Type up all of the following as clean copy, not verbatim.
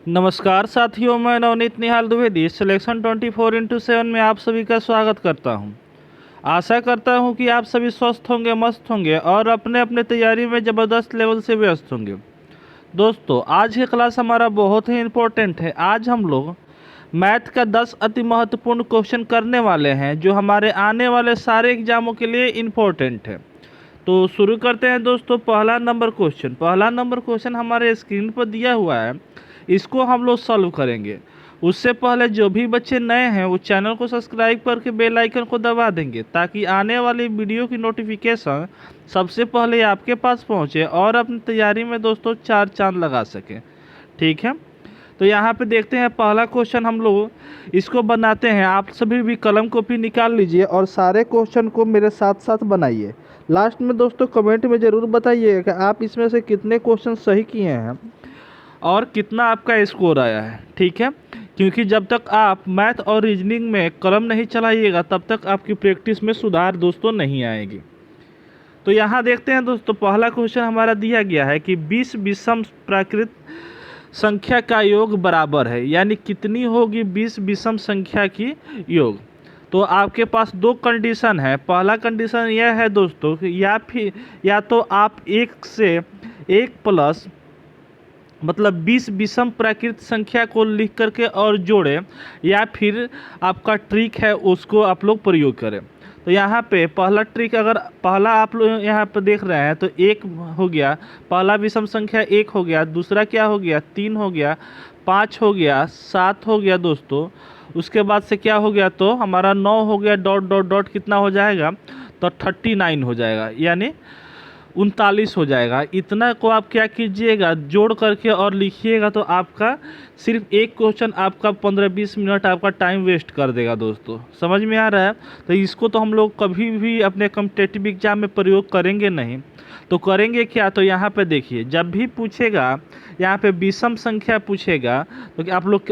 नमस्कार साथियों, मैं नवनीत निहाल द्विवेदी सिलेक्शन 24x7 में आप सभी का स्वागत करता हूं। आशा करता हूं कि आप सभी स्वस्थ होंगे, मस्त होंगे और अपने अपने तैयारी में ज़बरदस्त लेवल से व्यस्त होंगे। दोस्तों, आज की क्लास हमारा बहुत ही इम्पोर्टेंट है। आज हम लोग मैथ का 10 अति महत्वपूर्ण क्वेश्चन करने वाले हैं जो हमारे आने वाले सारे एग्जामों के लिए इम्पोर्टेंट है। तो शुरू करते हैं दोस्तों। पहला नंबर क्वेश्चन हमारे स्क्रीन पर दिया हुआ है, इसको हम लोग सॉल्व करेंगे। उससे पहले जो भी बच्चे नए हैं वो चैनल को सब्सक्राइब करके बेल आइकन को दबा देंगे ताकि आने वाली वीडियो की नोटिफिकेशन सबसे पहले आपके पास पहुंचे और अपनी तैयारी में दोस्तों चार चांद लगा सकें। ठीक है, तो यहाँ पे देखते हैं पहला क्वेश्चन हम लोग इसको बनाते हैं। आप सभी भी कलम कॉपी निकाल लीजिए और सारे क्वेश्चन को मेरे साथ साथ बनाइए। लास्ट में दोस्तों कमेंट में ज़रूर बताइए कि आप इसमें से कितने क्वेश्चन सही किए हैं और कितना आपका स्कोर आया है। ठीक है, क्योंकि जब तक आप मैथ और रीजनिंग में कलम नहीं चलाइएगा तब तक आपकी प्रैक्टिस में सुधार दोस्तों नहीं आएगी। तो यहाँ देखते हैं दोस्तों, पहला क्वेश्चन हमारा दिया गया है कि 20 विषम प्राकृत संख्या का योग बराबर है, यानी कितनी होगी 20 विषम संख्या की योग। तो आपके पास दो कंडीशन है। पहला कंडीशन यह है दोस्तों कि या तो आप एक से एक प्लस मतलब 20 विषम प्राकृत संख्या को लिख करके और जोड़ें, या फिर आपका ट्रिक है उसको आप लोग प्रयोग करें। तो यहाँ पे पहला ट्रिक, अगर पहला आप लोग यहाँ पे देख रहे हैं तो एक हो गया, पहला विषम संख्या एक हो गया, दूसरा क्या हो गया 3 हो गया, 5 हो गया, 7 हो गया दोस्तों। उसके बाद से क्या हो गया, तो हमारा 9 हो गया, डॉट डॉट डॉट कितना हो जाएगा, तो 39 हो जाएगा, यानी 39 हो जाएगा। इतना को आप क्या कीजिएगा, जोड़ करके और लिखिएगा, तो आपका सिर्फ एक क्वेश्चन आपका 15-20 मिनट आपका टाइम वेस्ट कर देगा दोस्तों। समझ में आ रहा है? तो इसको तो हम लोग कभी भी अपने कॉम्पिटिटिव एग्जाम में प्रयोग करेंगे नहीं। तो करेंगे क्या, तो यहाँ पे देखिए, जब भी पूछेगा यहाँ पे विषम संख्या पूछेगा तो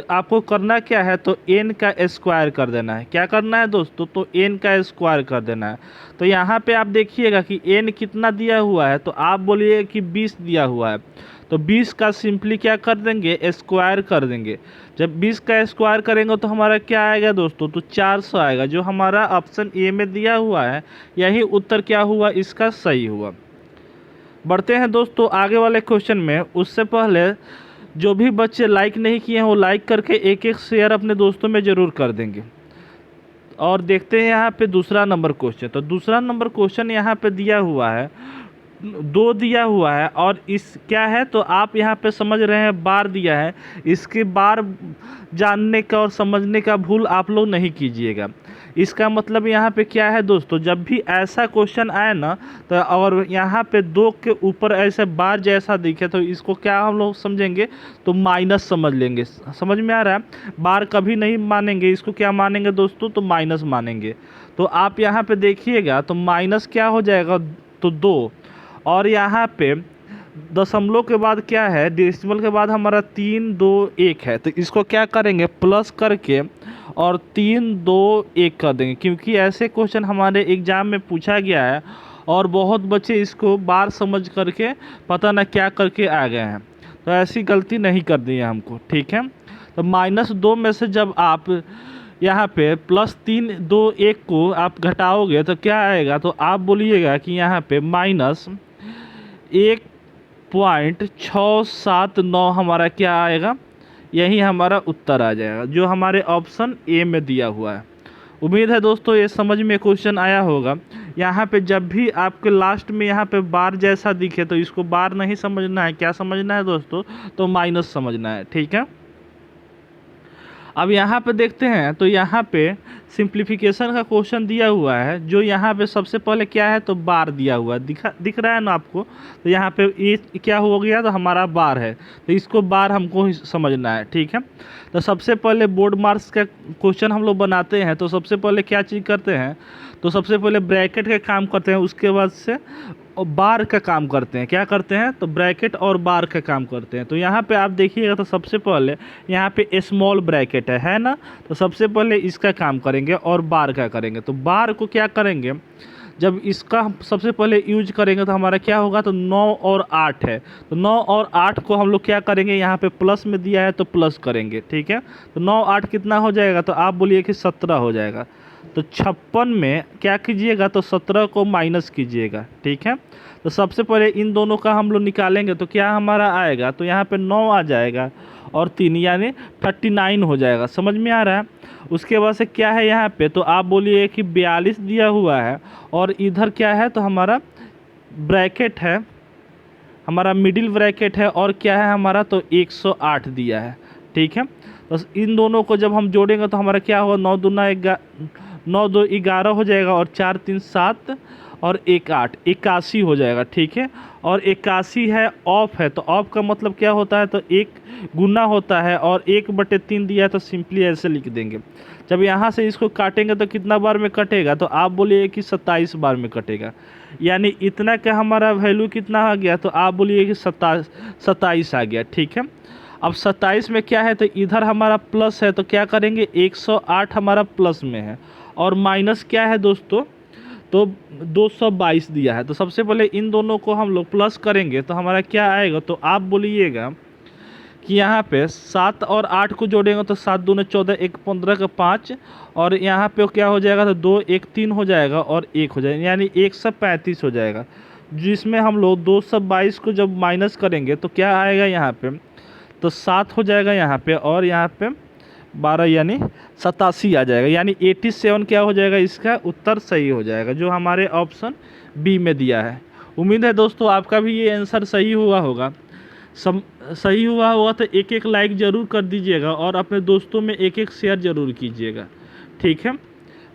आपको करना क्या है, तो n का स्क्वायर कर देना है। क्या करना है दोस्तों, तो n का स्क्वायर कर देना है। तो यहाँ पे आप देखिएगा कि n कितना दिया हुआ है, तो आप बोलिए कि 20 दिया हुआ है, तो 20 का सिंपली क्या कर देंगे, स्क्वायर कर देंगे। जब 20 का स्क्वायर करेंगे तो हमारा क्या आएगा दोस्तों, तो 400 आएगा, जो हमारा ऑप्शन ए में दिया हुआ है। यही उत्तर क्या हुआ, इसका सही हुआ। बढ़ते हैं दोस्तों आगे वाले क्वेश्चन में। उससे पहले जो भी बच्चे लाइक नहीं किए हैं वो लाइक करके एक एक शेयर अपने दोस्तों में ज़रूर कर देंगे। और देखते हैं यहाँ पे दूसरा नंबर क्वेश्चन। तो दूसरा नंबर क्वेश्चन यहाँ पे दिया हुआ है, 2 दिया हुआ है, और इस क्या है, तो आप यहाँ पे समझ रहे हैं बार दिया है। इसके बार जानने का और समझने का भूल आप लोग नहीं कीजिएगा। इसका मतलब यहाँ पे क्या है दोस्तों, जब भी ऐसा क्वेश्चन आए ना, तो और यहाँ पे 2 के ऊपर ऐसे बार जैसा दिखे तो इसको क्या हम लोग समझेंगे, तो माइनस समझ लेंगे। समझ में आ रहा है? बार कभी नहीं मानेंगे, इसको क्या मानेंगे दोस्तों, तो माइनस मानेंगे। तो आप यहाँ पे देखिएगा तो माइनस क्या हो जाएगा, तो 2, और यहाँ पे दशमलव के बाद क्या है, डेसिमल के बाद हमारा 3 2 1 है, तो इसको क्या करेंगे, प्लस करके और 3 2 1 कर देंगे। क्योंकि ऐसे क्वेश्चन हमारे एग्ज़ाम में पूछा गया है और बहुत बच्चे इसको बार समझ करके पता ना क्या करके आ गए हैं। तो ऐसी गलती नहीं करनी है हमको। ठीक है, तो -2 में से जब आप यहाँ पे +3 2 1 को आप घटाओगे तो क्या आएगा, तो आप बोलिएगा कि यहाँ पे -1.679 हमारा क्या आएगा, यही हमारा उत्तर आ जाएगा, जो हमारे ऑप्शन ए में दिया हुआ है। उम्मीद है दोस्तों ये समझ में क्वेश्चन आया होगा। यहाँ पे जब भी आपके लास्ट में यहाँ पे बार जैसा दिखे तो इसको बार नहीं समझना है, क्या समझना है दोस्तों, तो माइनस समझना है। ठीक है, अब यहाँ पे देखते हैं, तो यहाँ पे सिंप्लीफिकेशन का क्वेश्चन दिया हुआ है, जो यहाँ पे सबसे पहले क्या है, तो बार दिया हुआ है, दिख रहा है ना आपको। तो यहाँ पे ये क्या हो गया, तो हमारा बार है, तो इसको बार हमको ही समझना है। ठीक है, तो सबसे पहले बोर्ड मार्क्स का क्वेश्चन हम लोग बनाते हैं। तो सबसे पहले क्या चीज़ करते हैं, तो सबसे पहले ब्रैकेट का काम करते हैं, उसके बाद से बार का काम करते हैं। क्या करते हैं, तो ब्रैकेट और बार का काम करते हैं। तो यहाँ पे आप देखिएगा तो सबसे पहले यहाँ पे स्मॉल ब्रैकेट है ना, तो सबसे पहले इसका काम करेंगे और बार का करेंगे। तो बार को क्या करेंगे, जब इसका हम सबसे पहले यूज करेंगे तो हमारा क्या होगा, तो 9 और 8 है, तो 9 और 8 को हम लोग क्या करेंगे, यहाँ पे प्लस में दिया है तो प्लस करेंगे, ठीक है। तो 9 8 कितना हो जाएगा, तो आप बोलिए कि 17 हो जाएगा। तो 56 में क्या कीजिएगा, तो 17 को माइनस कीजिएगा, ठीक है। तो सबसे पहले इन दोनों का हम लोग निकालेंगे तो क्या हमारा आएगा, तो यहाँ पे 9 आ जाएगा और 3 यानी 39 हो जाएगा। समझ में आ रहा है। उसके बाद से क्या है यहाँ पे, तो आप बोलिए कि 42 दिया हुआ है और इधर क्या है, तो हमारा ब्रैकेट है, हमारा मिडिल ब्रैकेट है और क्या है हमारा, तो 108 दिया है, ठीक है। बस इन दोनों को जब हम जोड़ेंगे तो हमारा क्या होगा, 9 2 11 हो जाएगा और 4 3 7 और 1 8 81 हो जाएगा, ठीक है। और 81 है ऑफ है, तो ऑफ का मतलब क्या होता है, तो 1 गुना होता है और 1/3 दिया है, तो सिंपली ऐसे लिख देंगे। जब यहाँ से इसको काटेंगे तो कितना बार में कटेगा, तो आप बोलिए कि 27 बार में कटेगा, यानी इतना का हमारा वैल्यू कितना आ गया, तो आप बोलिए कि 27 आ गया, ठीक है। अब 27 में क्या है, तो इधर हमारा प्लस है तो क्या करेंगे, 108 हमारा प्लस में है और माइनस क्या है दोस्तों, तो 222 दिया है। तो सबसे पहले इन दोनों को हम लोग प्लस करेंगे तो हमारा क्या आएगा, तो आप बोलिएगा कि यहाँ पे 7 और 8 को जोड़ेंगे तो 7 दूने 14, 1 15 का 5 और यहाँ पे क्या हो जाएगा, तो 2 1 3 हो जाएगा और 1 हो जाएगा, यानी 135 हो जाएगा। जिसमें हम लोग 222 को जब माइनस करेंगे तो क्या आएगा यहाँ पे, तो 7 हो जाएगा यहाँ पे और यहाँ पे 12 यानी 87 आ जाएगा, यानी 87 क्या हो जाएगा, इसका उत्तर सही हो जाएगा जो हमारे ऑप्शन बी में दिया है। उम्मीद है दोस्तों आपका भी ये आंसर सही हुआ होगा। सही हुआ होगा तो एक एक लाइक ज़रूर कर दीजिएगा और अपने दोस्तों में एक एक शेयर ज़रूर कीजिएगा, ठीक है।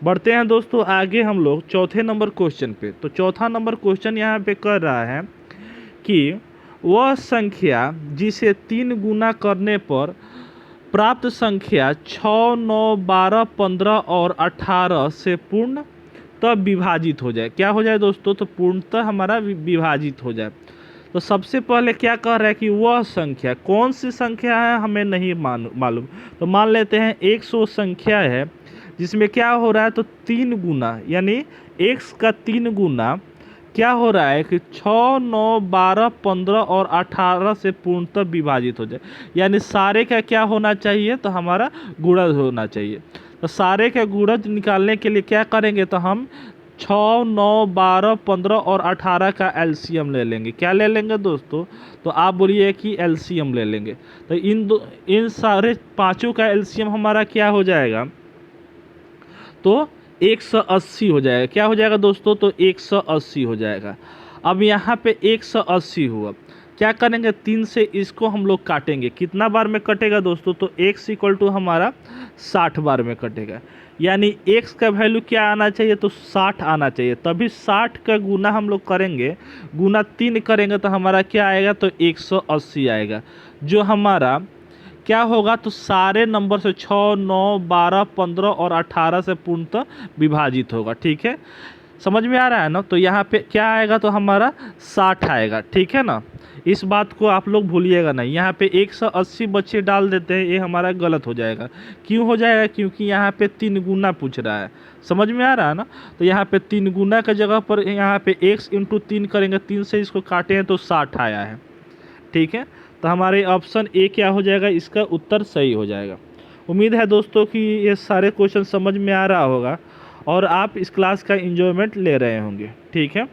बढ़ते हैं दोस्तों आगे हम लोग चौथे नंबर क्वेश्चन पे। तो चौथा नंबर क्वेश्चन यहाँ पे कर रहा है कि वह संख्या जिसे 3 गुना करने पर प्राप्त संख्या 6 9 12 15 और 18 से पूर्ण तब विभाजित हो जाए। क्या हो जाए दोस्तों, तो पूर्णतः हमारा विभाजित हो जाए। तो सबसे पहले क्या कह रहा है कि वह संख्या, कौन सी संख्या है हमें नहीं मालूम। तो मान लेते हैं 100 संख्या है जिसमें क्या हो रहा है, तो 3 गुना यानी x का 3 गुना क्या हो रहा है कि 6 9 12 15 और 18 से पूर्णतः विभाजित हो जाए, यानी सारे का क्या होना चाहिए, तो हमारा गुणज होना चाहिए। तो सारे का गुणज निकालने के लिए क्या करेंगे, तो हम 6 9 12 15 और 18 का एलसीएम ले लेंगे। क्या ले लेंगे दोस्तों, तो आप बोलिए कि एलसीएम ले लेंगे। तो इन सारे पाँचों का एलसीएम हमारा क्या हो जाएगा, तो 180 हो जाएगा। क्या हो जाएगा दोस्तों, तो 180 हो जाएगा। अब यहाँ पे 180 हुआ, क्या करेंगे, 3 से इसको हम लोग काटेंगे। कितना बार में कटेगा दोस्तों, तो x इक्वल टू हमारा 60 बार में कटेगा, यानी x का वैल्यू क्या आना चाहिए, तो 60 आना चाहिए। तभी 60 का गुना हम लोग करेंगे, गुना 3 करेंगे तो हमारा क्या आएगा, तो 180 आएगा, जो हमारा क्या होगा, तो सारे नंबर से 6 9 12 15 और 18 से पूर्णतः विभाजित होगा, ठीक है। समझ में आ रहा है ना। तो यहाँ पे क्या आएगा, तो हमारा 60 आएगा, ठीक है ना। इस बात को आप लोग भूलिएगा नहीं। यहाँ पे 180 बच्चे डाल देते हैं, ये हमारा गलत हो जाएगा। क्यों हो जाएगा, क्योंकि यहाँ पे 3 गुना पूछ रहा है। समझ में आ रहा है ना। तो यहाँ पे 3 गुना का जगह पर यहाँ पे x × 3 करेंगे, 3 से इसको काटे हैं तो 60 आया है, ठीक है। तो हमारे ऑप्शन ए क्या हो जाएगा, इसका उत्तर सही हो जाएगा। उम्मीद है दोस्तों कि ये सारे क्वेश्चन समझ में आ रहा होगा और आप इस क्लास का एंजॉयमेंट ले रहे होंगे, ठीक है।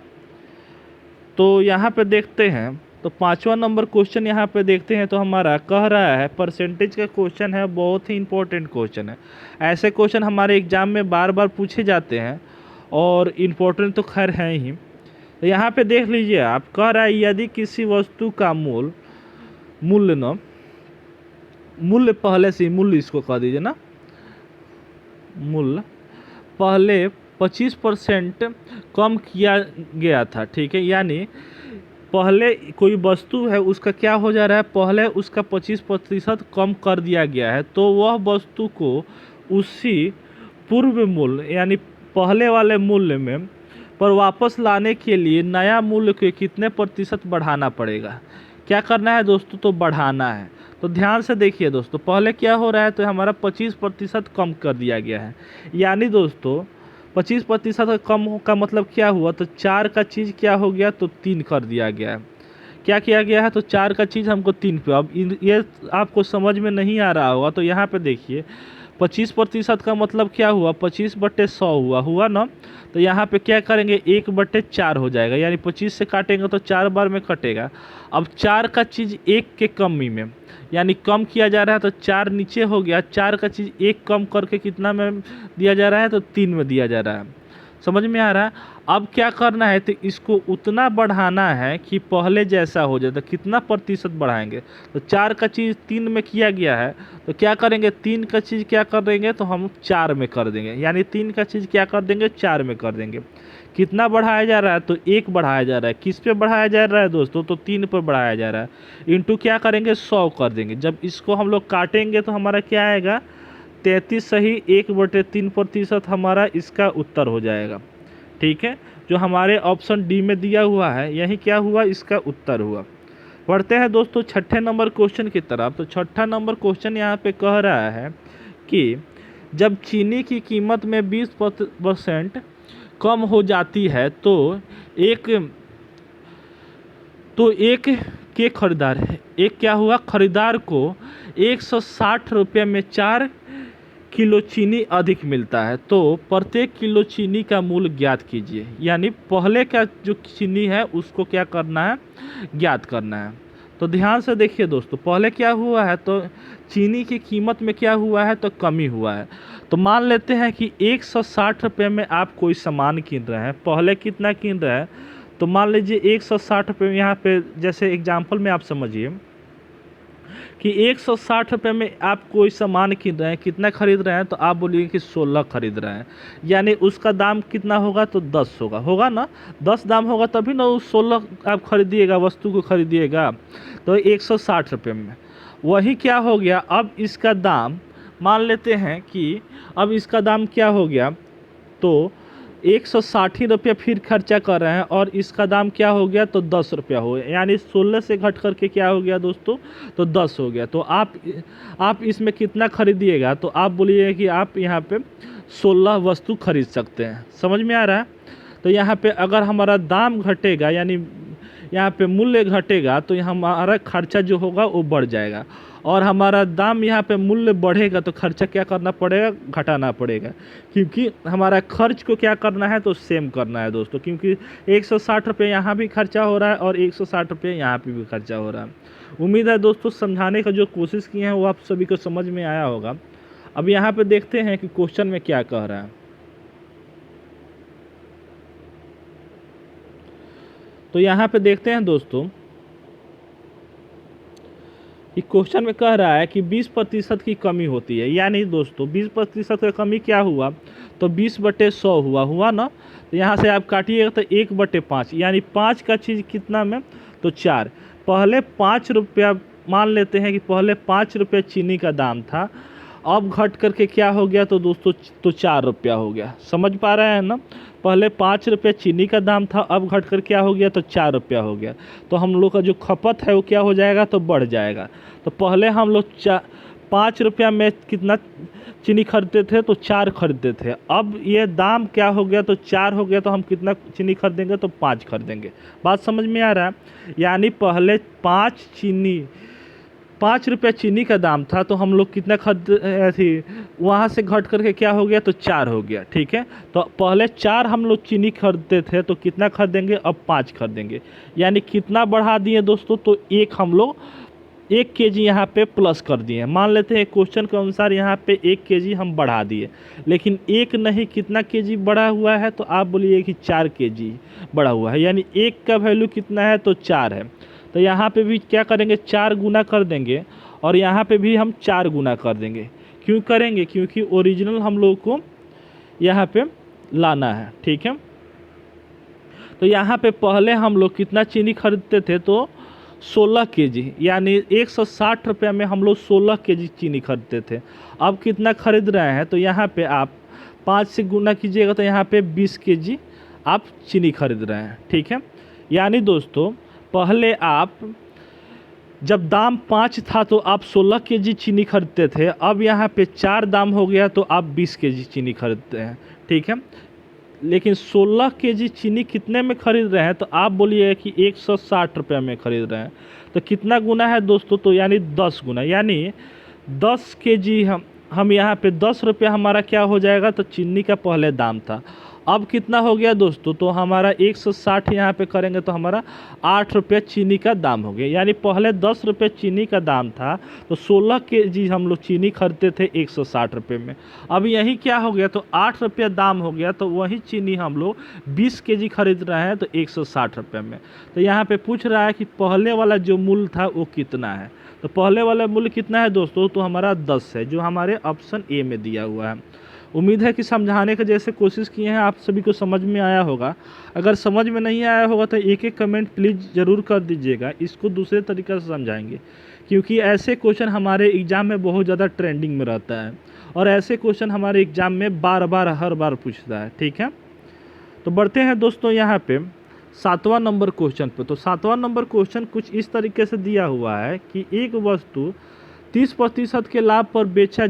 तो यहाँ पे देखते हैं, तो 5वां नंबर क्वेश्चन यहाँ पे देखते हैं। तो हमारा कह रहा है, परसेंटेज का क्वेश्चन है, बहुत ही इंपॉर्टेंट क्वेश्चन है। ऐसे क्वेश्चन हमारे एग्जाम में बार बार पूछे जाते हैं और इम्पोर्टेंट तो खैर है ही। तो यहाँ पे देख लीजिए आप, कह रहा है यदि किसी वस्तु का मूल्य पहले से, मूल्य इसको कह दीजिए ना, मूल्य पहले 25% कम किया गया था, ठीक है। यानी पहले कोई वस्तु है उसका क्या हो जा रहा है, पहले उसका 25% कम कर दिया गया है, तो वह वस्तु को उसी पूर्व मूल्य यानी पहले वाले मूल्य में पर वापस लाने के लिए नया मूल्य के कितने प्रतिशत बढ़ाना पड़ेगा। क्या करना है दोस्तों, तो बढ़ाना है। तो ध्यान से देखिए दोस्तों, पहले क्या हो रहा है, तो हमारा 25% कम कर दिया गया है, यानी दोस्तों 25% का कम का मतलब क्या हुआ, तो 4 का चीज़ क्या हो गया, तो 3 कर दिया गया है। क्या किया गया है, तो 4 का चीज़ हमको 3 पे। अब ये आपको समझ में नहीं आ रहा होगा, तो यहाँ पे देखिए 25% का मतलब क्या हुआ, 25/100 हुआ ना। तो यहाँ पे क्या करेंगे, 1/4 हो जाएगा, यानी 25 से काटेंगे तो 4 बार में कटेगा। अब 4 का चीज़ 1 के कमी में, यानी कम किया जा रहा है, तो 4 नीचे हो गया, 4 का चीज़ 1 कम करके कितना में दिया जा रहा है, तो 3 में दिया जा रहा है। समझ में आ रहा है। अब क्या करना है, तो इसको उतना बढ़ाना है कि पहले जैसा हो जाए। तो कितना प्रतिशत बढ़ाएंगे, तो 4 का चीज़ 3 में किया गया है, तो क्या करेंगे, 3 का चीज़ क्या कर देंगे, तो हम 4 में कर देंगे, यानी 3 का चीज़ क्या कर देंगे, 4 में कर देंगे। कितना बढ़ाया जा रहा है, तो 1 बढ़ाया जा रहा है। किस पे बढ़ाया जा रहा है दोस्तों, तो 3 पर बढ़ाया जा रहा है। इंटू क्या करेंगे, 100 कर देंगे। जब इसको हम लोग काटेंगे तो हमारा क्या आएगा, 33 सही 1/3% हमारा इसका उत्तर हो जाएगा। ठीक है, जो हमारे ऑप्शन डी में दिया हुआ है यही क्या हुआ, इसका उत्तर हुआ। पढ़ते हैं दोस्तों छठे नंबर क्वेश्चन की तरफ। तो छठा नंबर क्वेश्चन यहाँ पे कह रहा है कि जब चीनी की कीमत में 20% कम हो जाती है तो एक के खरीदार है, एक क्या हुआ, खरीदार को 160 रुपये में 4 किलो चीनी अधिक मिलता है, तो प्रत्येक किलो चीनी का मूल्य ज्ञात कीजिए। यानी पहले का जो चीनी है उसको क्या करना है, ज्ञात करना है। तो ध्यान से देखिए दोस्तों, पहले क्या हुआ है, तो चीनी की कीमत में क्या हुआ है, तो कमी हुआ है। तो मान लेते हैं कि 160 रुपये में आप कोई सामान किन रहे हैं, पहले कितना किन रहे हैं, तो मान लीजिए 160 रुपये में, यहाँ पे जैसे एग्जाम्पल में आप समझिए कि 160 रुपये में आप कोई सामान खरीद रहे हैं, कितना खरीद रहे हैं, तो आप बोलिए कि 16 खरीद रहे हैं, यानी उसका दाम कितना होगा, तो 10 होगा ना। 10 दाम होगा तभी ना उस 16 आप खरीदिएगा, वस्तु को खरीदिएगा। तो 160 रुपये में वही क्या हो गया, अब इसका दाम मान लेते हैं कि अब इसका दाम क्या हो गया, तो 160 रुपये फिर खर्चा कर रहे हैं और इसका दाम क्या हो गया, तो 10 रुपया हो गया, यानी 16 से घट करके क्या हो गया दोस्तों, तो 10 हो गया। तो आप इसमें कितना खरीदिएगा, तो आप बोलिए कि आप यहाँ पे 16 वस्तु खरीद सकते हैं। समझ में आ रहा है। तो यहाँ पे अगर हमारा दाम घटेगा, यानी यहाँ पे मूल्य घटेगा, तो हमारा खर्चा जो होगा वो बढ़ जाएगा, और हमारा दाम यहाँ पे मूल्य बढ़ेगा तो खर्चा क्या करना पड़ेगा, घटाना पड़ेगा, क्योंकि हमारा खर्च को क्या करना है, तो सेम करना है दोस्तों, क्योंकि 160 रुपये यहाँ भी खर्चा हो रहा है और 160 रुपये यहाँ पे भी खर्चा हो रहा है। उम्मीद है दोस्तों समझाने का जो कोशिश किए हैं वो आप सभी को समझ में आया होगा। अब यहाँ पे देखते हैं कि क्वेश्चन में क्या कह रहा है। तो यहाँ पे देखते हैं दोस्तों कि क्वेश्चन में कह रहा है कि 20% की कमी होती है, यानी दोस्तों 20% का कमी क्या हुआ, तो 20/100 हुआ ना। तो यहाँ से आप काटिएगा तो 1/5, यानी 5 का चीज़ कितना में, तो 4। पहले 5 रुपया मान लेते हैं कि पहले 5 रुपये चीनी का दाम था, अब घट करके क्या हो गया, तो दोस्तों तो 4 रुपया हो गया। समझ पा रहे हैं ना। पहले 5 रुपये चीनी का दाम था, अब घट कर क्या हो गया, तो 4 रुपया हो गया। तो हम लोग का जो खपत है वो क्या हो जाएगा, तो बढ़ जाएगा। तो पहले हम लोग 5 रुपया में कितना चीनी खरीदते थे, तो 4 खरीदते थे। अब ये दाम क्या हो गया, तो 4 हो गया, तो हम कितना चीनी खरीदेंगे, तो 5 खरीदेंगे। बात समझ में आ रहा है। यानी पहले 5 रुपया चीनी का दाम था, तो हम लोग कितना खरीद थी, वहाँ से घट करके क्या हो गया, तो 4 हो गया। ठीक है, तो पहले 4 हम लोग चीनी खरीदते थे, तो कितना खरीदेंगे, अब 5 खरीदेंगे। यानी कितना बढ़ा दिए दोस्तों, तो हम लोग 1 केजी यहाँ पे प्लस कर दिए। मान लेते हैं क्वेश्चन के अनुसार यहाँ पे 1 केजी हम बढ़ा दिए, लेकिन 1 नहीं, कितना केजी बढ़ा हुआ है, तो आप बोलिए कि 4 केजी बढ़ा हुआ है। यानी 1 का वैल्यू कितना है, तो 4 है। तो यहाँ पे भी क्या करेंगे, 4 गुना कर देंगे, और यहाँ पे भी हम 4 गुना कर देंगे। क्यों करेंगे, क्योंकि ओरिजिनल हम लोग को यहाँ पे लाना है। ठीक है, तो यहाँ पे पहले हम लोग कितना चीनी खरीदते थे, तो 16 केजी, यानी 160 रुपये में हम लोग 16 केजी चीनी खरीदते थे। अब कितना खरीद रहे हैं, तो यहाँ पे आप 5 से गुना कीजिएगा, तो यहाँ पे 20 केजी आप चीनी खरीद रहे हैं। ठीक है, यानी दोस्तों पहले आप जब दाम 5 था तो आप 16 केजी चीनी खरीदते थे, अब यहाँ पे 4 दाम हो गया तो आप 20 केजी चीनी खरीदते हैं। ठीक है, लेकिन 16 केजी चीनी कितने में खरीद रहे हैं, तो आप बोलिए कि 160 रुपये में खरीद रहे हैं। तो कितना गुना है दोस्तों, तो यानी 10 गुना, यानी 10 केजी हम यहाँ पे 10 रुपये हमारा क्या हो जाएगा, तो चीनी का पहले दाम था। अब कितना हो गया दोस्तों, तो हमारा 160 यहाँ पे करेंगे तो हमारा 8 रुपये चीनी का दाम हो गया। यानी पहले 10 रुपये चीनी का दाम था, तो 16 केजी हम लोग चीनी खरीदते थे 160 रुपये में। अब यही क्या हो गया, तो 8 रुपये दाम हो गया, तो वही चीनी हम लोग 20 केजी खरीद रहे हैं तो 160 रुपये में। तो यहाँ पे पूछ रहा है कि पहले वाला जो मूल्य था वो कितना है। तो पहले वाला मूल्य कितना है दोस्तों, तो हमारा 10 है, जो हमारे ऑप्शन ए में दिया हुआ है। उम्मीद है कि समझाने के जैसे कोशिश किए हैं आप सभी को समझ में आया होगा। अगर समझ में नहीं आया होगा तो एक एक कमेंट प्लीज़ ज़रूर कर दीजिएगा, इसको दूसरे तरीक़े से समझाएंगे, क्योंकि ऐसे क्वेश्चन हमारे एग्ज़ाम में बहुत ज़्यादा ट्रेंडिंग में रहता है और ऐसे क्वेश्चन हमारे एग्ज़ाम में बार बार हर बार पूछता है। ठीक है, तो बढ़ते हैं दोस्तों यहाँ पे 7वां नंबर क्वेश्चन पे। तो 7वां नंबर क्वेश्चन कुछ इस तरीके से दिया हुआ है कि एक वस्तु 30% के लाभ पर बेचा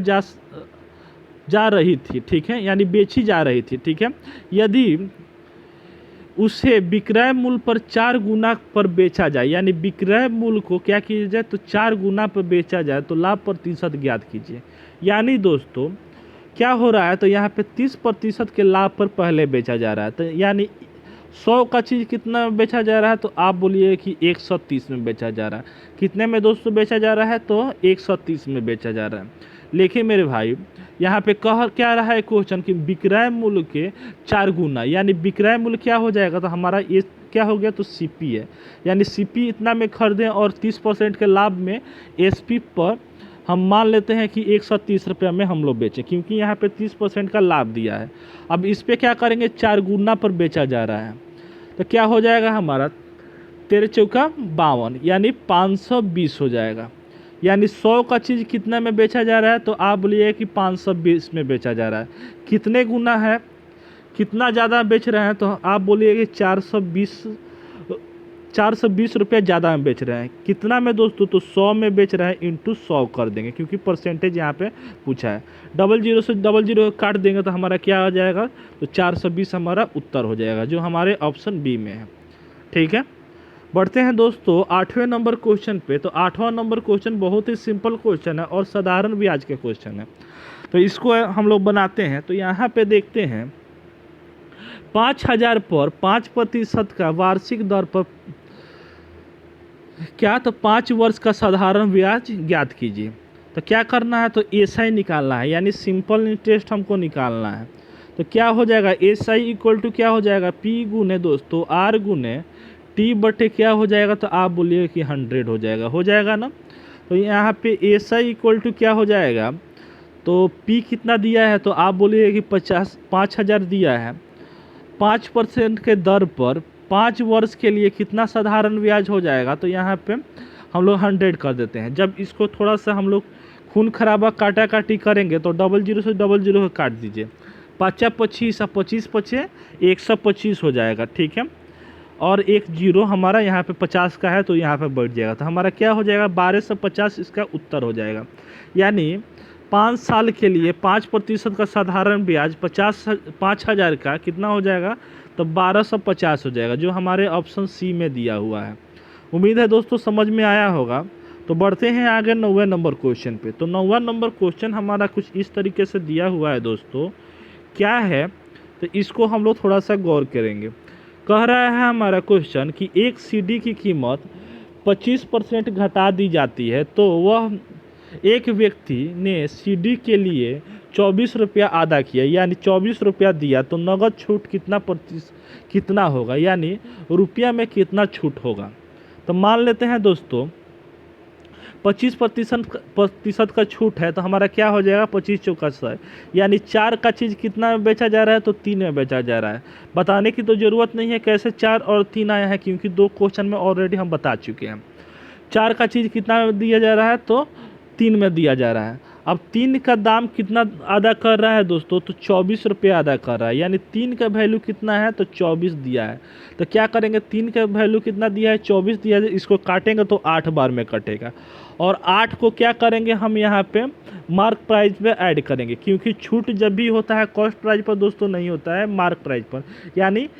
जा रही थी, ठीक है, यानी बेची जा रही थी, ठीक है। यदि उसे विक्रय मूल्य पर 4 गुना पर बेचा जाए, यानी विक्रय मूल्य को क्या किया जाए, तो 4 गुना पर बेचा जाए, तो लाभ प्रतिशत ज्ञात कीजिए। यानी दोस्तों क्या हो रहा है, तो यहाँ पे 30% के लाभ पर पहले बेचा जा रहा है, तो यानी 100 का चीज़ कितना में बेचा जा रहा है, तो आप बोलिए कि 130 में बेचा जा रहा है। कितने में दोस्तों बेचा जा रहा है, तो 130 में बेचा जा रहा है। लेकिन मेरे भाई यहाँ पे कह क्या रहा है क्वेश्चन कि विक्रय मूल्य के 4 गुना, यानी विक्रय मूल्य क्या हो जाएगा, तो हमारा ये क्या हो गया, तो सीपी है, यानी सीपी इतना में खरीदें और 30% के लाभ में एसपी पर हम मान लेते हैं कि 130 रुपये में हम लोग बेचें, क्योंकि यहाँ पे 30% का लाभ दिया है। अब इस पर क्या करेंगे, 4 गुना पर बेचा जा रहा है, तो क्या हो जाएगा हमारा 13 चौका 52, यानी 520 हो जाएगा। यानी 100 का चीज़ कितना में बेचा जा रहा है, तो आप बोलिए कि 520 में बेचा जा रहा है। कितने गुना है, कितना ज़्यादा बेच रहे हैं, तो आप बोलिए कि 420 रुपये ज़्यादा में बेच रहे हैं। कितना में दोस्तों, तो 100 में बेच रहे हैं, इंटू 100 कर देंगे, क्योंकि परसेंटेज यहाँ पे पूछा है। 00 से 00 काट देंगे तो हमारा क्या हो जाएगा, तो 420 हमारा उत्तर हो जाएगा, जो हमारे ऑप्शन बी में है। ठीक है, बढ़ते हैं दोस्तों 8वें नंबर क्वेश्चन पे। तो 8वां नंबर क्वेश्चन बहुत ही सिंपल क्वेश्चन है और साधारण ब्याज के क्वेश्चन है, तो इसको हम लोग बनाते हैं। तो यहाँ पे देखते हैं 5000 पर 5% का वार्षिक दर पर क्या, तो 5 वर्ष का साधारण ब्याज ज्ञात कीजिए। तो क्या करना है, तो एसआई निकालना है, यानी सिंपल इंटरेस्ट हमको निकालना है। तो क्या हो जाएगा, एसआई इक्वल टू क्या हो जाएगा, पी गुने दोस्तों आर गुने टी बटे क्या हो जाएगा, तो आप बोलिए कि 100 हो जाएगा ना। तो यहाँ पे एसआई इक्वल टू क्या हो जाएगा, तो पी कितना दिया है, तो आप बोलिए कि 5000 दिया है। 5% के दर पर 5 वर्ष के लिए कितना साधारण ब्याज हो जाएगा, तो यहाँ पे हम लोग 100 कर देते हैं। जब इसको थोड़ा सा हम लोग खून खराबा काटा काटी करेंगे तो 00 से 00 काट दीजिए, 5 25 25 25 125 हो जाएगा। ठीक है, और एक जीरो हमारा यहाँ पे 50 का है, तो यहाँ पे बैठ जाएगा, तो हमारा क्या हो जाएगा, 1250 इसका उत्तर हो जाएगा। यानी 5 साल के लिए 5% का साधारण ब्याज 5000 का कितना हो जाएगा, तो 1250 हो जाएगा, जो हमारे ऑप्शन सी में दिया हुआ है। उम्मीद है दोस्तों समझ में आया होगा। तो बढ़ते हैं आगे 9वें नंबर क्वेश्चन पे। तो 9वां नंबर क्वेश्चन हमारा कुछ इस तरीके से दिया हुआ है दोस्तों, क्या है, तो इसको हम लोग थोड़ा सा गौर करेंगे। कह रहा है हमारा क्वेश्चन कि एक सीडी की कीमत 25% घटा दी जाती है, तो वह एक व्यक्ति ने सीडी के लिए 24 रुपया अदा किया, यानी 24 रुपया दिया, तो नगद छूट कितना होगा, यानी रुपया में कितना छूट होगा। तो मान लेते हैं दोस्तों 25% का छूट है, तो हमारा क्या हो जाएगा, 25 चौका 100, यानी 4 का चीज़ कितना में बेचा जा रहा है, तो 3 में बेचा जा रहा है। बताने की तो ज़रूरत नहीं है कैसे 4 और 3 आया है, क्योंकि 2 क्वेश्चन में ऑलरेडी हम बता चुके हैं। 4 का चीज़ कितना में दिया जा रहा है, तो 3 में दिया जा रहा है। अब 3 का दाम कितना अदा कर रहा है दोस्तों, तो 24 रुपये अदा कर रहा है, यानी 3 का वैल्यू कितना है, तो 24 दिया है। तो क्या करेंगे, 3 का वैल्यू कितना दिया है, 24 दिया है, इसको काटेंगे तो 8 बार में कटेगा। और 8 को क्या करेंगे हम यहाँ पे मार्क प्राइस पे ऐड करेंगे, क्योंकि छूट जब भी होता है कॉस्ट प्राइस पर दोस्तों नहीं होता है, मार्क प्राइस पर यानी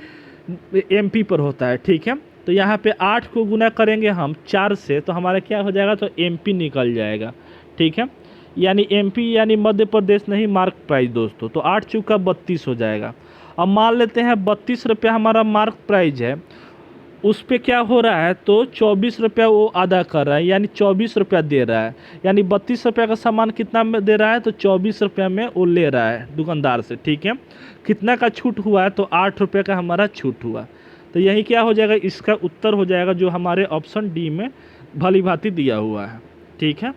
एमपी पर होता है, ठीक है। तो यहाँ पे 8 को गुना करेंगे हम 4 से, तो हमारा क्या हो जाएगा, तो एमपी निकल जाएगा, ठीक है। यानी एमपी यानी मध्य प्रदेश नहीं, मार्क प्राइस दोस्तों। तो 8 चौका 32 हो जाएगा। अब मान लेते हैं 32 रुपया हमारा मार्क प्राइस है, उस पे क्या हो रहा है, तो 24 रुपया वो अदा कर रहा है, यानी 24 रुपया दे रहा है। यानी 32 रुपया का सामान कितना में दे रहा है, तो 24 रुपया में वो ले रहा है दुकानदार से, ठीक है। कितना का छूट हुआ है, तो 8 रुपये का हमारा छूट हुआ। तो यही क्या हो जाएगा, इसका उत्तर हो जाएगा जो हमारे ऑप्शन डी में भली भांति दिया हुआ है, ठीक है।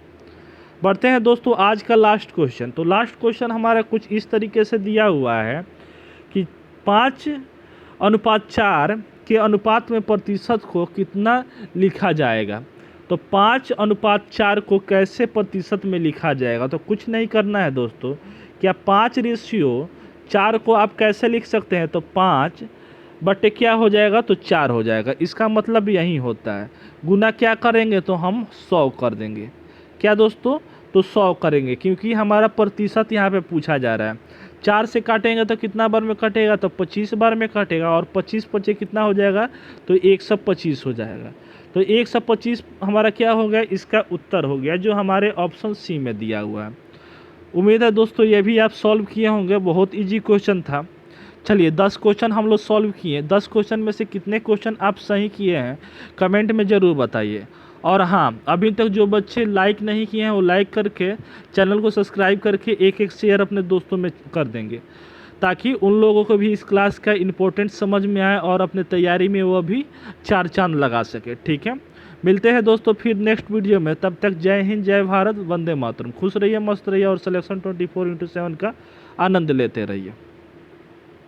बढ़ते हैं दोस्तों आज का लास्ट क्वेश्चन। तो लास्ट क्वेश्चन हमारा कुछ इस तरीके से दिया हुआ है कि 5:4 के अनुपात में प्रतिशत को कितना लिखा जाएगा। तो 5:4 को कैसे प्रतिशत में लिखा जाएगा, तो कुछ नहीं करना है दोस्तों। क्या 5:4 को आप कैसे लिख सकते हैं, तो 5 बटे क्या हो जाएगा, तो 4 हो जाएगा। इसका मतलब यही होता है, गुना क्या करेंगे, तो हम 100 कर देंगे। क्या दोस्तों, तो 100 करेंगे, क्योंकि हमारा प्रतिशत यहाँ पे पूछा जा रहा है। 4 से काटेंगे तो कितना बार में कटेगा, तो 25 बार में कटेगा, और 25 पचे कितना हो जाएगा, तो 125 हो जाएगा। तो 125 हमारा क्या हो गया, इसका उत्तर हो गया जो हमारे ऑप्शन सी में दिया हुआ है। उम्मीद है दोस्तों ये भी आप सॉल्व किए होंगे, बहुत ईजी क्वेश्चन था। चलिए 10 क्वेश्चन हम लोग सॉल्व किए। 10 क्वेश्चन में से कितने क्वेश्चन आप सही किए हैं कमेंट में ज़रूर बताइए। और हाँ, अभी तक जो बच्चे लाइक नहीं किए हैं वो लाइक करके चैनल को सब्सक्राइब करके एक शेयर अपने दोस्तों में कर देंगे, ताकि उन लोगों को भी इस क्लास का इम्पोर्टेंट समझ में आए और अपने तैयारी में वो भी 4 चांद लगा सके, ठीक है। मिलते हैं दोस्तों फिर नेक्स्ट वीडियो में, तब तक जय हिंद, जय भारत, वंदे मातरम। खुश रहिए, मस्त रहिए और सिलेक्शन 24x7 का आनंद लेते रहिए।